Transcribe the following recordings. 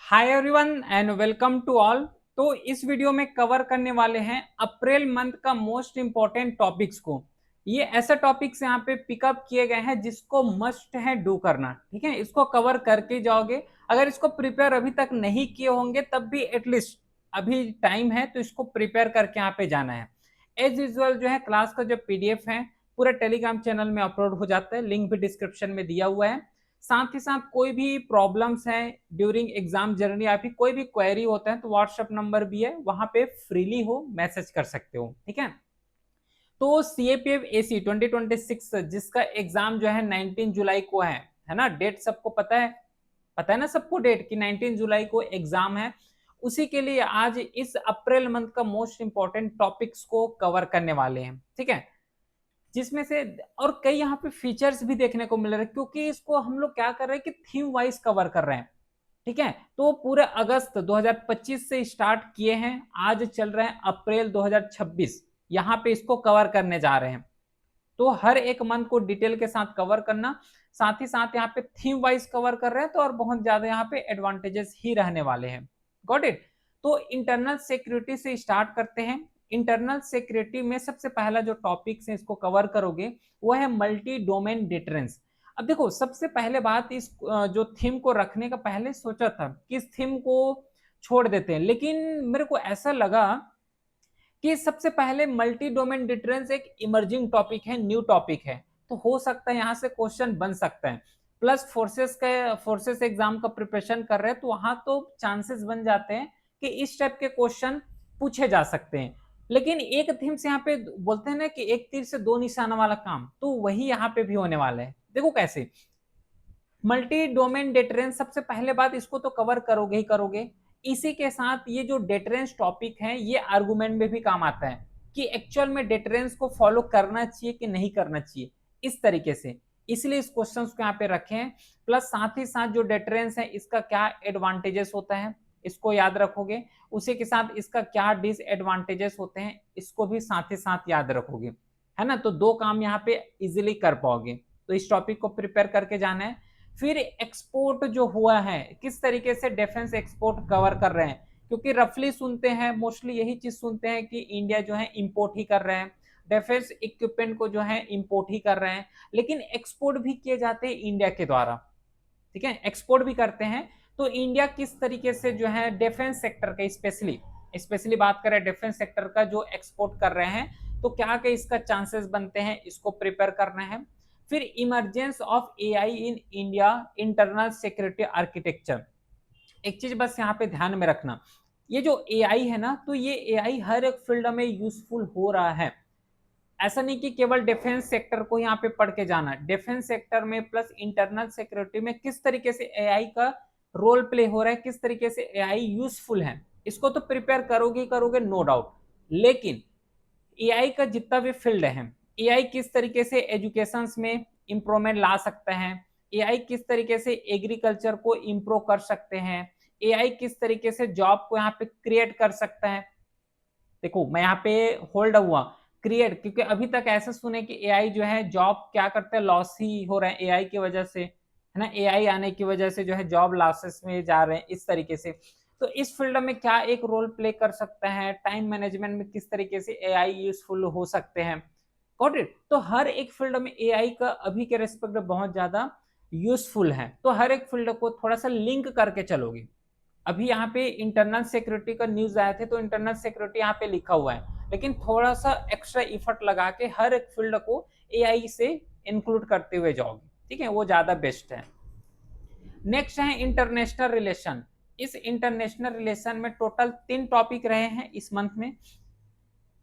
Hi everyone and welcome to all. तो इस video में कवर करने वाले हैं अप्रैल मंथ का मोस्ट इंपॉर्टेंट टॉपिक्स को। ये ऐसे टॉपिक्स यहाँ पे पिकअप किए गए हैं जिसको मस्ट है डू करना। ठीक है, इसको कवर करके जाओगे। अगर इसको प्रिपेयर अभी तक नहीं किए होंगे तब भी एटलीस्ट अभी टाइम है तो इसको प्रिपेयर करके यहाँ पे जाना है। एज यूजल जो है क्लास का जो पीडीएफ है पूरे टेलीग्राम चैनल में अपलोड हो जाता है, लिंक भी डिस्क्रिप्शन में दिया हुआ है। साथ ही साथ कोई भी प्रॉब्लम्स हैं ड्यूरिंग एग्जाम जर्नी या फिर कोई भी क्वेरी होता है तो व्हाट्सएप नंबर भी है, वहां पे फ्रीली हो मैसेज कर सकते हो। ठीक है, तो सीएपीएफ एसी 2026 जिसका एग्जाम जो है 19 जुलाई को है ना। डेट सबको पता है ना सबको डेट कि 19 जुलाई को एग्जाम है। उसी के लिए आज इस अप्रैल मंथ का मोस्ट इंपॉर्टेंट टॉपिक्स को कवर करने वाले हैं। ठीक है, जिसमें से और कई यहाँ पे फीचर्स भी देखने को मिल रहे हैं क्योंकि इसको हम लोग क्या कर रहे हैं कि थीम वाइज कवर कर रहे हैं। ठीक है, तो पूरे अगस्त 2025 से स्टार्ट किए हैं, आज चल रहे हैं अप्रैल 2026, यहाँ पे इसको कवर करने जा रहे हैं। तो हर एक मंथ को डिटेल के साथ कवर करना, साथ ही साथ यहाँ पे थीम वाइज कवर कर रहे हैं तो और बहुत ज्यादा यहाँ पे एडवांटेजेस ही रहने वाले हैं। Got it. तो इंटरनल सिक्योरिटी से स्टार्ट करते हैं। इंटरनल सिक्योरिटी में सबसे पहला जो टॉपिक है इसको कवर करोगे वो है मल्टी डोमेन डिटरेंस। अब देखो, सबसे पहले बात इस जो थीम को रखने का पहले सोचा था कि इस थीम को छोड़ देते हैं, लेकिन मेरे को ऐसा लगा कि सबसे पहले मल्टी डोमेन डिटरेंस एक इमर्जिंग टॉपिक है, न्यू टॉपिक है, तो हो सकता है यहाँ से क्वेश्चन बन सकता है। प्लस फोर्सेस एग्जाम का प्रिपरेशन कर रहे हैं तो वहां तो चांसेस बन जाते हैं कि इस टाइप के क्वेश्चन पूछे जा सकते हैं। लेकिन एक थीम से यहाँ पे बोलते हैं ना कि एक तीर से दो निशाना वाला काम, तो वही यहाँ पे भी होने वाला है। देखो कैसे मल्टी डोमेन डेटरेंस, सबसे पहले बात इसको तो कवर करोगे ही करोगे। इसी के साथ ये जो डेटरेंस टॉपिक है ये आर्गुमेंट में भी काम आता है कि एक्चुअल में डेटरेंस को फॉलो करना चाहिए कि नहीं करना चाहिए, इस तरीके से। इसलिए इस क्वेश्चन को यहाँ पे रखे हैं। प्लस साथ ही साथ जो डेटरेंस है इसका क्या एडवांटेजेस होता है इसको याद रखोगे, उसी के साथ इसका क्या डिसएडवांटेजेस होते हैं इसको भी साथ ही साथ याद रखोगे, है ना। तो दो काम यहाँ पे इजिली कर पाओगे। तो इस टॉपिक को प्रिपेयर करके जाना है। फिर एक्सपोर्ट जो हुआ है, किस तरीके से डिफेंस एक्सपोर्ट कवर कर रहे हैं, क्योंकि रफली सुनते हैं, मोस्टली यही चीज सुनते हैं कि इंडिया जो है इंपोर्ट ही कर रहे हैं, डिफेंस इक्विपमेंट को जो है इंपोर्ट ही कर रहे हैं, लेकिन एक्सपोर्ट भी किए जाते हैं इंडिया के द्वारा। ठीक है, एक्सपोर्ट भी करते हैं। तो इंडिया किस तरीके से जो है डिफेंस सेक्टर का स्पेशली स्पेशली बात करें डिफेंस सेक्टर का जो एक्सपोर्ट कर रहे हैं, तो क्या क्या इसका चांसेस बनते हैं इसको प्रिपेयर करना है। फिर emergence of AI in India internal security architecture. एक चीज बस यहाँ पे ध्यान में रखना, ये जो एआई है ना, तो ये एआई हर एक फील्ड में यूजफुल हो रहा है। ऐसा नहीं कि केवल डिफेंस सेक्टर को यहाँ पे पढ़ के जाना, डिफेंस सेक्टर में प्लस इंटरनल सिक्योरिटी में किस तरीके से एआई का रोल प्ले हो रहा है, किस तरीके से एआई यूजफुल है, इसको तो प्रिपेयर करोगे करोगे नो डाउट। लेकिन एआई का जितना भी फील्ड है, एआई किस तरीके से एजुकेशन में इंप्रूवमेंट ला सकता है, एआई किस तरीके से एग्रीकल्चर को इंप्रूव कर सकते हैं, एआई किस तरीके से जॉब को यहाँ पे क्रिएट कर सकता है। देखो मैं यहाँ पे होल्ड हुआ क्रिएट, क्योंकि अभी तक ऐसा सुने कि एआई जो है जॉब क्या करते हैं, लॉस ही हो रहे हैं एआई की वजह से, है ना। एआई आने की वजह से जो है जॉब लॉसेस में जा रहे हैं इस तरीके से। तो इस फील्ड में क्या एक रोल प्ले कर सकता है, टाइम मैनेजमेंट में किस तरीके से एआई यूजफुल हो सकते हैं। Got it. तो हर एक फील्ड में एआई का अभी के रेस्पेक्ट में बहुत ज्यादा यूजफुल है, तो हर एक फील्ड को थोड़ा सा लिंक करके चलोगे। अभी यहाँ पे इंटरनल सिक्योरिटी का न्यूज आए थे तो इंटरनल सिक्योरिटी यहाँ पे लिखा हुआ है, लेकिन थोड़ा सा एक्स्ट्रा इफर्ट लगा के हर एक फील्ड को एआई से इंक्लूड करते हुए जाओगे। ठीक है, वो ज्यादा बेस्ट है। नेक्स्ट है इंटरनेशनल रिलेशन। इस इंटरनेशनल रिलेशन में टोटल 3 टॉपिक रहे हैं इस मंथ में।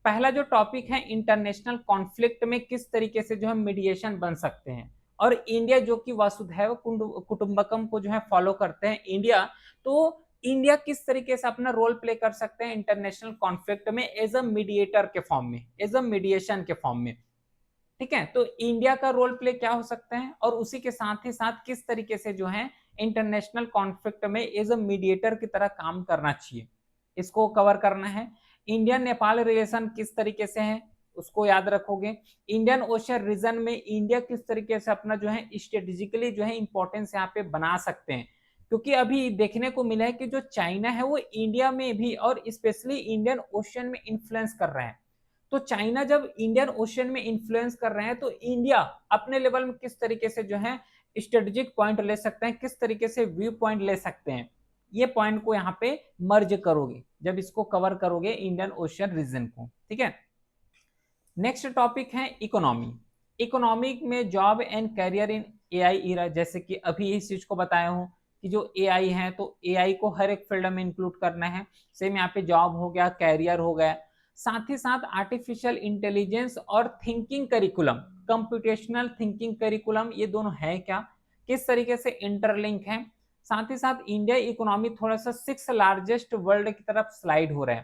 पहला जो टॉपिक है इंटरनेशनल कॉन्फ्लिक्ट में किस तरीके से जो है मीडिएशन बन सकते हैं, और इंडिया जो कि वसुधैव कुटुंबकम को जो है फॉलो करते हैं इंडिया, तो इंडिया किस तरीके से अपना रोल प्ले कर सकते हैं इंटरनेशनल कॉन्फ्लिक्ट में एज अ मीडिएटर के फॉर्म में, एज अ मीडिएशन के फॉर्म में। ठीक है, तो इंडिया का रोल प्ले क्या हो सकता है, और उसी के साथ ही साथ किस तरीके से जो है इंटरनेशनल कॉन्फ्लिक्ट में एज अ मीडिएटर की तरह काम करना चाहिए, इसको कवर करना है। इंडियन नेपाल रिलेशन किस तरीके से है उसको याद रखोगे। इंडियन ओशन रीजन में इंडिया किस तरीके से अपना जो है स्ट्रेटेजिकली जो है इंपॉर्टेंस यहाँ पे बना सकते हैं, क्योंकि अभी देखने को मिला है कि जो चाइना है वो इंडिया में भी और स्पेशली इंडियन ओशन में इन्फ्लुएंस कर रहे हैं। तो चाइना जब इंडियन ओशन में इन्फ्लुएंस कर रहे हैं तो इंडिया अपने लेवल में किस तरीके से जो है स्ट्रेटेजिक पॉइंट ले सकते हैं, किस तरीके से व्यू पॉइंट ले सकते हैं, ये पॉइंट को यहाँ पे मर्ज करोगे जब इसको कवर करोगे इंडियन ओशन रीजन को। ठीक है, नेक्स्ट टॉपिक है इकोनॉमी। इकोनॉमिक में job and career in AI era, जैसे कि अभी इस चीज को बताया हूँ कि जो एआई है तो एआई को हर एक फील्ड में इंक्लूड करना है। सेम यहाँ पे जॉब हो गया, कैरियर हो गया, साथ ही साथ आर्टिफिशियल इंटेलिजेंस और thinking curriculum, computational thinking curriculum, ये दोनों है क्या, किस तरीके से इंटरलिंक है। साथ ही साथ इंडिया इकोनॉमी थोड़ा सा 6th लार्जेस्ट वर्ल्ड की तरफ स्लाइड हो रहा है,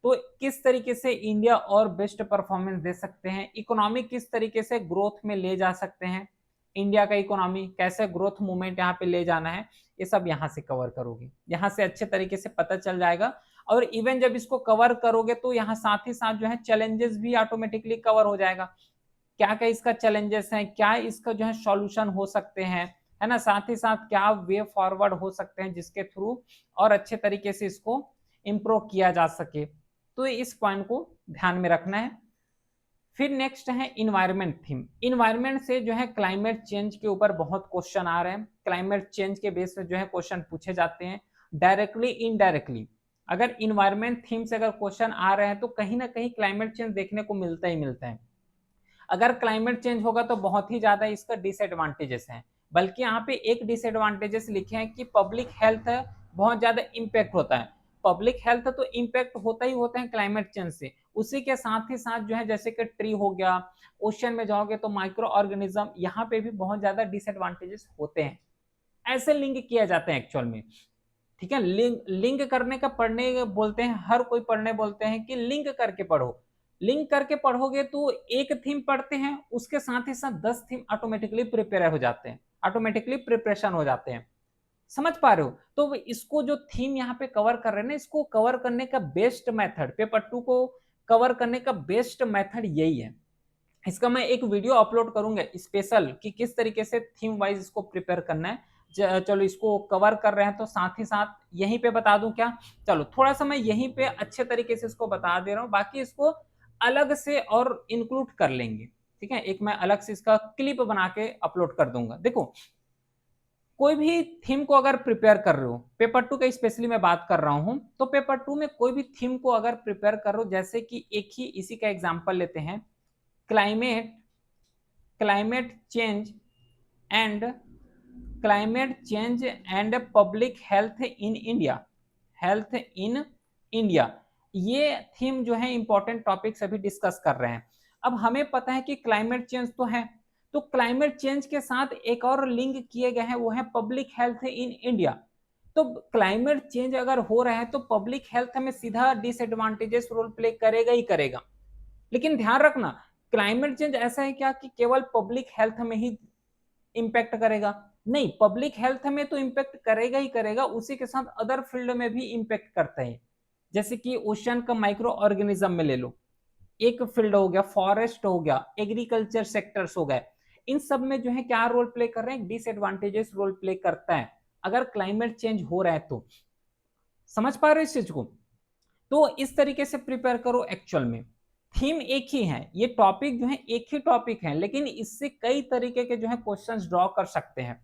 तो किस तरीके से इंडिया और बेस्ट परफॉर्मेंस दे सकते हैं, इकोनॉमी किस तरीके से ग्रोथ में ले जा सकते हैं, इंडिया का इकोनॉमी कैसे ग्रोथ मूवमेंट यहाँ पे ले जाना है, ये सब यहाँ से कवर करोगे। यहाँ से अच्छे तरीके से पता चल जाएगा। और इवन जब इसको कवर करोगे तो यहाँ साथ ही साथ जो है चैलेंजेस भी ऑटोमेटिकली कवर हो जाएगा, क्या क्या इसका चैलेंजेस है, क्या इसका जो है सॉल्यूशन हो सकते हैं, है ना, साथ ही साथ क्या वे फॉरवर्ड हो सकते हैं जिसके थ्रू और अच्छे तरीके से इसको इम्प्रूव किया जा सके। तो इस पॉइंट को ध्यान में रखना है। फिर नेक्स्ट है इन्वायरमेंट थीम। इन्वायरमेंट से जो है क्लाइमेट चेंज के ऊपर बहुत क्वेश्चन आ रहे हैं, क्लाइमेट चेंज के बेस पे जो है क्वेश्चन पूछे जाते हैं डायरेक्टली इनडायरेक्टली। अगर इन्वायरमेंट थीम से अगर क्वेश्चन आ रहे हैं तो कहीं ना कहीं क्लाइमेट चेंज देखने को मिलता ही मिलता है। अगर क्लाइमेट चेंज होगा तो बहुत ही ज्यादा इसका डिसएडवांटेजेस हैं, बल्कि यहाँ पे एक डिसएडवांटेजेस लिखे हैं कि पब्लिक हेल्थ बहुत ज्यादा इम्पैक्ट होता है। पब्लिक हेल्थ तो इम्पैक्ट होता ही होता है क्लाइमेट चेंज से, उसी के साथ ही साथ जो है जैसे कि ट्री हो गया, ओशन में जाओगे तो माइक्रो ऑर्गेनिज्म, यहाँ पे भी बहुत ज्यादा डिसएडवांटेजेस होते हैं। ऐसे लिंक किया जाता है एक्चुअल में। ठीक है, लिंक लिंक करने का पढ़ने बोलते हैं, हर कोई पढ़ने बोलते हैं कि लिंक करके पढ़ो। लिंक करके पढ़ोगे तो एक थीम पढ़ते हैं, उसके साथ ही साथ 10 थीम ऑटोमेटिकली प्रिपेयर हो जाते हैं, ऑटोमेटिकली प्रिपरेशन हो जाते हैं। समझ पा रहे हो? तो इसको जो थीम यहाँ पे कवर कर रहे हैं ना, इसको कवर करने का बेस्ट मेथड, पेपर 2 को कवर करने का बेस्ट मेथड यही है। इसका मैं एक वीडियो अपलोड करूंगा स्पेशल कि किस तरीके से थीम वाइज इसको प्रिपेयर करना है। चलो इसको कवर कर रहे हैं तो साथ ही साथ यहीं पे बता दूं क्या, चलो थोड़ा सा मैं यहीं पे अच्छे तरीके से इसको बता दे रहा हूं, बाकी इसको अलग से और इंक्लूड कर लेंगे। ठीक है, एक मैं अलग से इसका क्लिप बना के अपलोड कर दूंगा। देखो, कोई भी थीम को अगर प्रिपेयर कर रहे हो, पेपर 2 का स्पेशली मैं बात कर रहा हूं, तो पेपर 2 में कोई भी थीम को अगर प्रिपेयर कर रहे हो, जैसे कि एक ही इसी का एग्जांपल लेते हैं, climate climate change and climate change and public health in India, health in India, ये थीम जो है इंपॉर्टेंट टॉपिक्स अभी डिस्कस कर रहे हैं। अब हमें पता है कि क्लाइमेट चेंज तो है, तो क्लाइमेट चेंज के साथ एक और लिंक किए गए हैं, वो है पब्लिक हेल्थ इन इंडिया। तो क्लाइमेट चेंज अगर हो रहा है तो पब्लिक हेल्थ में सीधा डिसएडवांटेजेस रोल प्ले करेगा ही करेगा। लेकिन ध्यान रखना, क्लाइमेट चेंज ऐसा है क्या कि केवल पब्लिक हेल्थ में ही इंपैक्ट करेगा? नहीं, पब्लिक हेल्थ में तो इंपैक्ट करेगा ही करेगा, उसी के साथ अदर फील्ड में भी इंपैक्ट करता है। जैसे कि ओशन का माइक्रो ऑर्गेनिज्म में ले लो, एक फील्ड हो गया, फॉरेस्ट हो गया, एग्रीकल्चर सेक्टर्स हो गए, इन सब में जो है क्या रोल प्ले कर रहे हैं, डिसएडवांटेजेस रोल प्ले करता है अगर क्लाइमेट चेंज हो रहा है तो। समझ पा रहे हो इस चीज को? तो इस तरीके से प्रिपेयर करो। एक्चुअल में थीम एक ही है, ये टॉपिक जो है एक ही टॉपिक है, लेकिन इससे कई तरीके के जो है क्वेश्चंस ड्रॉ कर सकते हैं।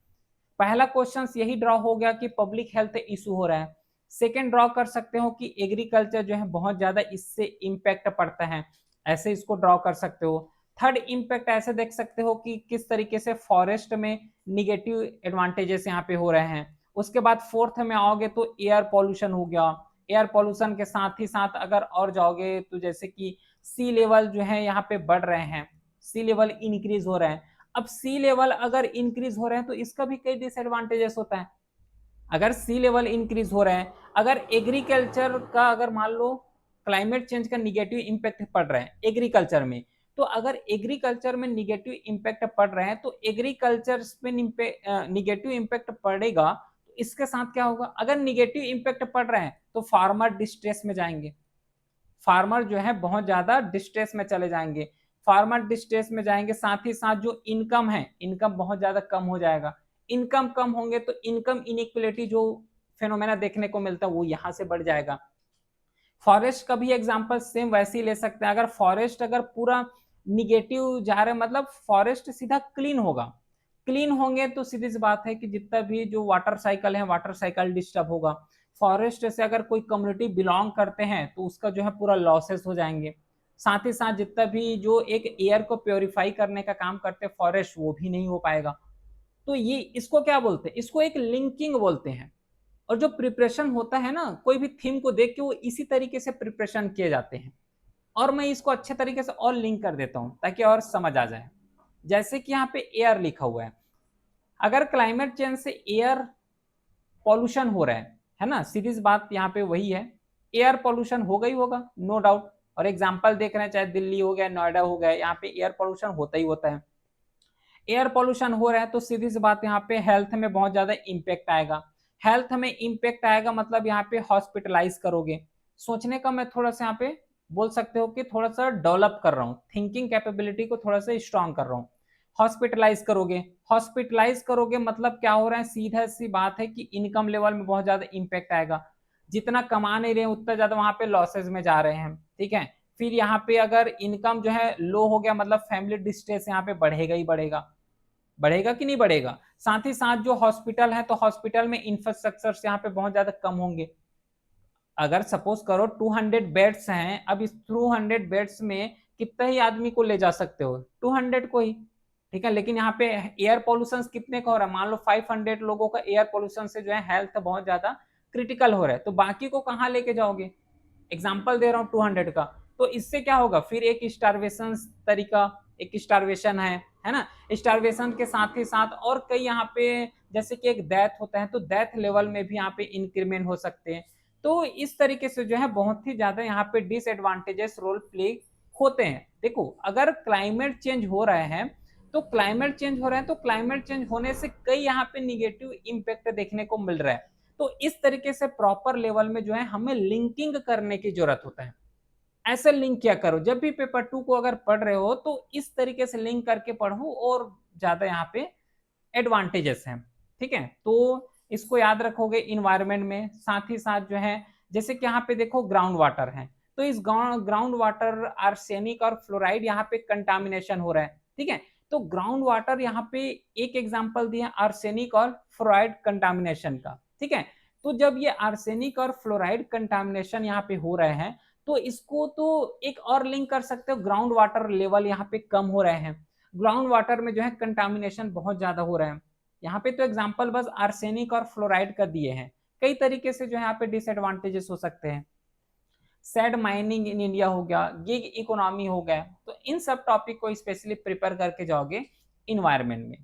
पहला क्वेश्चन यही ड्रॉ हो गया कि पब्लिक हेल्थ इशू हो रहा है। सेकेंड ड्रॉ कर सकते हो कि एग्रीकल्चर जो है बहुत ज्यादा इससे इंपैक्ट पड़ता है, ऐसे इसको ड्रॉ कर सकते हो। थर्ड इंपैक्ट ऐसे देख सकते हो कि किस तरीके से फॉरेस्ट में निगेटिव एडवांटेजेस यहाँ पे हो रहे हैं। उसके बाद फोर्थ में आओगे तो एयर पॉल्यूशन हो गया, एयर पॉल्यूशन के साथ ही साथ अगर और जाओगे तो जैसे कि सी लेवल जो है यहाँ पे बढ़ रहे हैं, सी लेवल इंक्रीज हो रहे हैं। अब सी लेवल अगर इंक्रीज हो रहे हैं तो इसका भी कई डिसएडवांटेजेस होता है। अगर सी लेवल इंक्रीज हो रहे हैं, अगर एग्रीकल्चर का अगर मान लो क्लाइमेट चेंज का निगेटिव इंपैक्ट पड़ रहा है एग्रीकल्चर में, तो अगर एग्रीकल्चर में निगेटिव इंपैक्ट पड़ रहे हैं तो एग्रीकल्चर पे निगेटिव इंपैक्ट पड़ेगा, तो इसके साथ क्या होगा, अगर निगेटिव इंपैक्ट पड़ रहे हैं तो फार्मर डिस्ट्रेस में जाएंगे, फार्मर जो है बहुत ज्यादा डिस्ट्रेस में चले जाएंगे, फार्मर डिस्ट्रेस में जाएंगे, साथ ही साथ जो इनकम है, इनकम बहुत ज्यादा कम हो जाएगा, इनकम कम होंगे तो इनकम इनइक्वलिटी जो फेनोमेना देखने को मिलता है वो यहाँ से बढ़ जाएगा। फॉरेस्ट का भी एग्जांपल सेम वैसे ही ले सकते हैं। अगर फॉरेस्ट अगर पूरा निगेटिव जा रहा है, मतलब फॉरेस्ट सीधा क्लीन होगा, क्लीन होंगे तो सीधी सी बात है कि जितना भी जो वाटर साइकिल है, वाटर साइकिल डिस्टर्ब होगा। फॉरेस्ट से अगर कोई कम्युनिटी बिलोंग करते हैं तो उसका जो है पूरा लॉसेस हो जाएंगे। साथ ही साथ जितना भी जो एक एयर को प्योरीफाई करने का काम करते हैं फॉरेस्ट, वो भी नहीं हो पाएगा। तो ये इसको क्या बोलते हैं, इसको एक लिंकिंग बोलते हैं। और जो प्रिपरेशन होता है ना, कोई भी थीम को देख के वो इसी तरीके से प्रिपरेशन किए जाते हैं। और मैं इसको अच्छे तरीके से और लिंक कर देता हूं ताकि और समझ आ जाए। जैसे कि यहाँ पे एयर लिखा हुआ है, अगर क्लाइमेट चेंज से एयर पॉल्यूशन हो रहा है ना, सीधी सी बात यहाँ पे वही है, एयर पॉल्यूशन होगा ही होगा, नो डाउट। और एग्जाम्पल देख रहे हैं, चाहे दिल्ली हो गया, नोएडा हो गया, यहाँ पे एयर पॉल्यूशन होता ही होता है। एयर पॉल्यूशन हो रहा है तो सीधी सी बात यहाँ पे हेल्थ में बहुत ज्यादा इंपैक्ट आएगा। हेल्थ में इंपैक्ट आएगा मतलब यहाँ पे हॉस्पिटलाइज करोगे। सोचने का मैं थोड़ा सा यहाँ पे बोल सकते हो कि थोड़ा सा डेवलप कर रहा हूँ, थिंकिंग कैपेबिलिटी को थोड़ा सा स्ट्रांग कर रहा हूँ। हॉस्पिटलाइज करोगे, हॉस्पिटलाइज करोगे मतलब क्या हो रहा है, सीधा सी बात है कि इनकम लेवल में बहुत ज्यादा इंपैक्ट आएगा। जितना कमा नहीं रहे उतना ज्यादा वहां पे लॉसेज में जा रहे हैं, ठीक है। फिर यहाँ पे अगर इनकम जो है लो हो गया मतलब फैमिली डिस्ट्रेस यहाँ पे बढ़ेगा ही बढ़ेगा, बढ़ेगा कि नहीं बढ़ेगा। साथ ही साथ जो हॉस्पिटल है तो हॉस्पिटल में इंफ्रास्ट्रक्चर यहाँ पे बहुत ज्यादा कम होंगे। अगर सपोज करो 200 बेड्स हैं, अब इस 200 बेड्स में कितना ही आदमी को ले जा सकते हो, 200 को ही, ठीक है। लेकिन यहाँ पे एयर पॉल्यूशन कितने का हो रहा है, मान लो 500 लोगों का एयर पॉल्यूशन से जो है हेल्थ बहुत ज्यादा क्रिटिकल हो रहा है, तो बाकी को कहाँ लेके जाओगे। एग्जाम्पल दे रहा हूँ 200 का। तो इससे क्या होगा, फिर एक स्टारवेशन तरीका, एक स्टारवेशन है ना। स्टारवेशन के साथ ही साथ और कई यहाँ पे जैसे कि एक डेथ होता है तो डेथ लेवल में भी यहाँ पे इंक्रीमेंट हो सकते हैं। तो इस तरीके से जो है बहुत ही ज्यादा यहाँ पे डिसएडवांटेजेस रोल प्ले होते हैं। देखो अगर क्लाइमेट चेंज हो रहा है तो क्लाइमेट चेंज हो रहा है तो क्लाइमेट चेंज होने से कई यहाँ पे निगेटिव इम्पैक्ट देखने को मिल रहा है। तो इस तरीके से प्रॉपर लेवल में जो है हमें लिंकिंग करने की जरूरत होता है। ऐसे लिंक क्या करो, जब भी पेपर 2 को अगर पढ़ रहे हो तो इस तरीके से लिंक करके पढ़ो और ज्यादा यहाँ पे एडवांटेजेस हैं, ठीक है। तो इसको याद रखोगे इन्वायरमेंट में। साथ ही साथ जो है जैसे कि यहाँ पे देखो ग्राउंड वाटर है, तो इस ग्राउंड वाटर आर्सेनिक और फ्लोराइड यहाँ पे कंटामिनेशन हो रहा है, ठीक है। तो ग्राउंड वाटर यहाँ पे एक एग्जांपल दिया आर्सेनिक और फ्लोराइड कंटामिनेशन का, ठीक है। तो जब ये आर्सेनिक और फ्लोराइड कंटामिनेशन यहाँ पे हो रहे हैं तो इसको तो एक और लिंक कर सकते हो, ग्राउंड वाटर लेवल यहाँ पे कम हो रहे हैं, ग्राउंड वाटर में जो है कंटामिनेशन बहुत ज्यादा हो रहा है। यहाँ पे तो एग्जांपल बस आर्सेनिक और फ्लोराइड का दिए हैं, कई तरीके से जो है यहाँ पे डिसएडवांटेजेस हो सकते हैं। सैड माइनिंग इन इंडिया हो गया, गिग इकोनॉमी हो गया, तो इन सब टॉपिक को स्पेशली प्रिपेयर करके जाओगे इन्वायरमेंट में।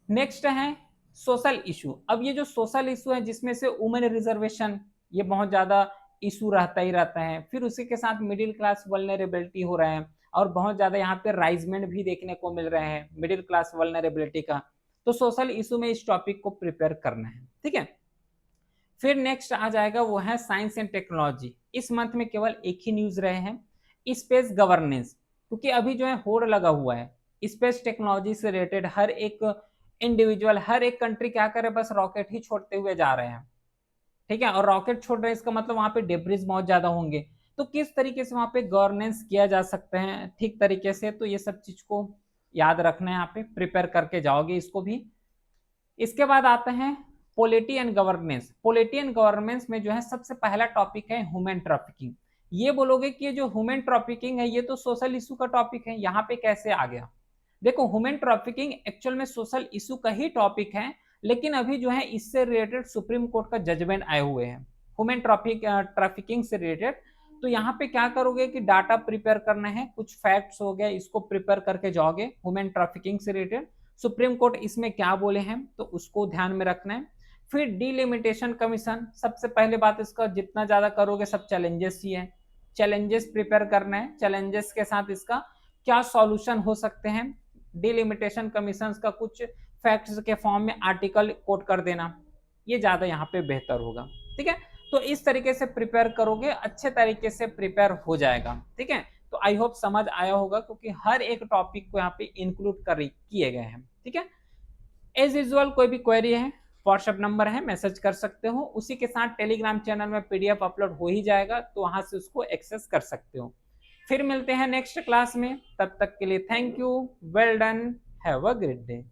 नेक्स्ट है सोशल इशू। अब ये जो सोशल इशू है जिसमें से वुमेन रिजर्वेशन ये बहुत ज्यादा इशू रहता ही रहता है, फिर उसी के साथ मिडिल क्लास वल्नरेबिलिटी हो रहा है और बहुत ज्यादा यहाँ पे राइजमेंट भी देखने को मिल रहे हैं मिडिल क्लास वल्नरेबिलिटी का। तो सोशल इशू में इस टॉपिक को प्रिपेयर करना है, ठीक है। फिर नेक्स्ट आ जाएगा वो है साइंस एंड टेक्नोलॉजी। इस मंथ में केवल एक ही न्यूज रहे हैं, स्पेस गवर्नेंस, क्योंकि अभी जो है होड़ लगा हुआ है स्पेस टेक्नोलॉजी से रिलेटेड। हर एक इंडिविजुअल, हर एक कंट्री क्या करे, बस रॉकेट ही छोड़ते हुए जा रहे हैं, ठीक है। और रॉकेट छोड़ रहे हैं इसका मतलब वहां पे डेब्रिज बहुत ज्यादा होंगे, तो किस तरीके से वहां पे गवर्नेंस किया जा सकते हैं ठीक तरीके से, तो ये सब चीज को याद रखना है, यहाँ पे प्रिपेयर करके जाओगे इसको भी। इसके बाद आते हैं polity and governance. Polity and governance में जो है सबसे पहला टॉपिक है ह्यूमन ट्रैफिकिंग। ये बोलोगे कि ये जो ह्यूमन ट्रैफिकिंग है ये तो सोशल इशू का टॉपिक है, यहाँ पे कैसे आ गया। देखो ह्यूमन ट्रैफिकिंग एक्चुअल में सोशल इशू का ही टॉपिक है, लेकिन अभी जो है इससे रिलेटेड सुप्रीम कोर्ट का जजमेंट आए हुए हैं ह्यूमन ट्रैफिकिंग से रिलेटेड। तो यहाँ पे क्या करोगे कि डाटा प्रिपेयर करना है, कुछ फैक्ट्स हो गए इसको प्रिपेयर करके जाओगे ह्यूमन ट्रैफिकिंग से रिलेटेड, सुप्रीम कोर्ट इसमें क्या बोले हैं तो उसको ध्यान में रखना है। फिर डिलिमिटेशन कमीशन, सबसे पहले बात इसका जितना ज्यादा करोगे सब चैलेंजेस ही है, चैलेंजेस प्रिपेयर करना है, चैलेंजेस के साथ इसका क्या सॉल्यूशन हो सकते हैं। डिलिमिटेशन कमीशन का कुछ फैक्ट्स के फॉर्म में आर्टिकल कोट कर देना, ये ज्यादा यहाँ पे बेहतर होगा, ठीक है। तो इस तरीके से प्रिपेयर करोगे अच्छे तरीके से प्रिपेयर हो जाएगा, ठीक है। तो आई होप समझ आया होगा क्योंकि हर एक टॉपिक को यहाँ पे इंक्लूड कर किए गए हैं, ठीक है। एज यूजुअल कोई भी क्वेरी है, व्हाट्सएप नंबर है, मैसेज कर सकते हो। उसी के साथ टेलीग्राम चैनल में पीडीएफ अपलोड हो ही जाएगा, तो वहां से उसको एक्सेस कर सकते हो। फिर मिलते हैं नेक्स्ट क्लास में, तब तक के लिए thank you, well done, have a great day.